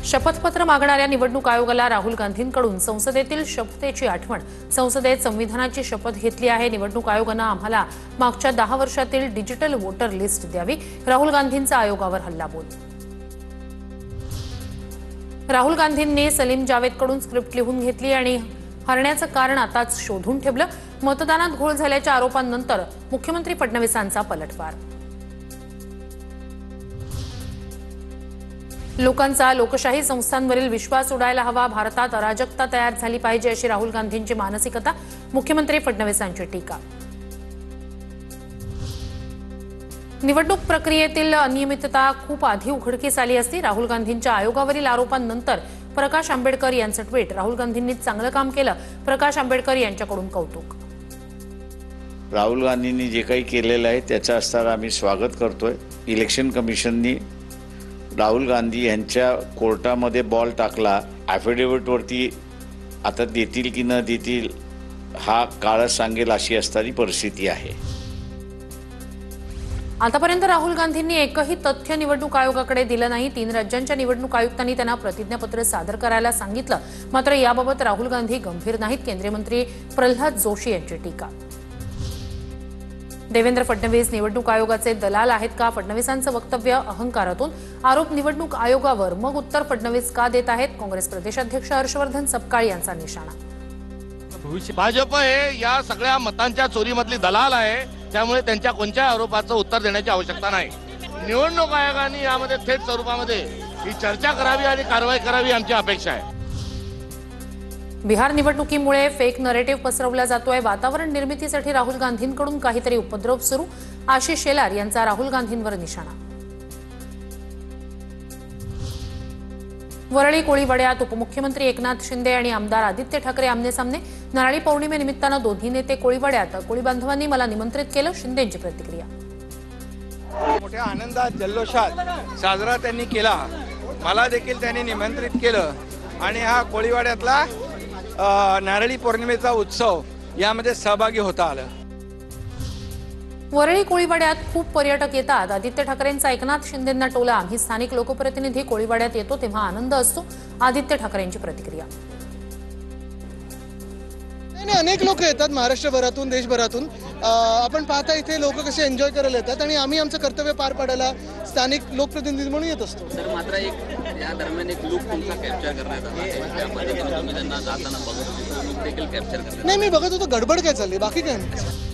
शपथपत्र मागणाऱ्या निवडणूक आयोगाला राहुल गांधींकडून संसदेतील शपथेची आठवण। संसदेत संविधानाची शपथ घेतली आहे। निवडणूक आयोगाने आम्हाला मागच्या 10 वर्षातील डिजिटल वोटर लिस्ट द्यावी। राहुल गांधींचा आयोगावर हल्लाबोल। राहुल गांधींनी सलीम जावेदकडून स्क्रिप्ट लिहून घेतली आणि हरण्याचं कारण आताच शोधून ठेवलं। मतदानात घोळ झाल्याच्या आरोपांनंतर मुख्यमंत्री फडणवीसांचा पलटवार। लोकांचा लोकशाही संस्थांवरील विश्वास उडायला हवा। भारतात अराजकता तयार झाली पाहिजे अशी राहुल गांधींची मानसिकता। मुख्यमंत्री फडणवीसांची टीका। निवडणूक प्रक्रियेतील अनियमितता खूप आधी उघडकीस आली असती। राहुल गांधींच्या आयोगावरील आरोपांनंतर प्रकाश आंबेडकर यांचं ट्विट। राहुल गांधींनी चांगलं काम केलं। प्रकाश आंबेडकर यांच्याकडून कौतुक। राहुल गांधींनी जे काही केलेलं आहे त्याचं असताना आम्ही स्वागत करतोय। इलेक्शन कमिशननी राहुल गांधी यांच्या कोर्टामध्ये बॉल टाकला। ॲफिडेव्हिटवरती आता देतील की न देतील हा काळच सांगेल अशी असणारी परिस्थिती आहे। आतापर्यंत राहुल गांधींनी एकही तथ्य निवडणूक आयोगाकडे दिलं नाही। 3 राज्यांच्या निवडणूक आयुक्तांनी त्यांना प्रतिज्ञापत्र सादर करायला सांगितलं। मात्र याबाबत राहुल गांधी गंभीर नाहीत। केंद्रीय मंत्री प्रल्हाद जोशी यांची टीका। देवेंद्र फडणवीस निवडणूक आयोगाचे दलाल आहेत का? फडणवीसांचं वक्तव्य अहंकारातून। आरोप निवडणूक आयोगावर, मग उत्तर फडणवीस का देत आहेत? काँग्रेस प्रदेशाध्यक्ष हर्षवर्धन सपकाळ यांचा निशाणा। भाजप हे या सगळ्या मतांच्या चोरीमधली दलाल आहे, त्यामुळे त्यांच्या कोणत्या आरोपाचं उत्तर देण्याची आवश्यकता नाही। निवडणूक आयोगाने यामध्ये थेट स्वरूपामध्ये ही चर्चा करावी आणि कारवाई करावी आमची अपेक्षा आहे। बिहार निवडणुकीमुळे फेक नरेटिव्ह पसरवला जातोय। वातावरण निर्मितीसाठी राहुल गांधींकडून काहीतरी उपद्रव सुरू। आशिष शेलार यांचा राहुल गांधींवर निशाणा। वरळी कोळीवाड्यात उपमुख्यमंत्री एकनाथ शिंदे आणि आमदार आदित्य ठाकरे आमने-सामने। नारळी पौर्णिमेनिमित्तानं दोन्ही नेते कोळीवाड्यात। कोळी बांधवांनी मला निमंत्रित केलं, शिंदेंची प्रतिक्रिया। मोठ्या आनंदात जल्लोषात साजरा त्यांनी केला। मला देखील त्यांनी निमंत्रित केलं आणि हा कोळीवाड्यातला नारळी पौर्णिमेचा उत्सव यामध्ये सहभागी होता आलं। वरळी कोळीवाड्यात खूप पर्यटक येतात। आदित्य ठाकरेंचा एकनाथ शिंदेंना टोला। आम्ही स्थानिक लोकप्रतिनिधी कोळीवाड्यात येतो तेव्हा आनंद असतो। आदित्य ठाकरेंची प्रतिक्रिया। अनेक लोक येतात महाराष्ट्रभरातून, देशभरातून। आपण पाहता इथे लोक कसे एन्जॉय करायला येतात आणि आम्ही आमचं कर्तव्य पार पाडायला स्थानिक लोकप्रतिनिधी म्हणून येत असतो। सर, मात्र एक या दरम्यान एक लुक तुमचा कॅप्चर करण्यात आला आहे। त्या पद्धतीने तुम्ही त्यांना जाताना बघत होते, लुक देखील कॅप्चर करण्यात नाही, मी बघत होतो गडबड काय चालली, बाकी काय नाही।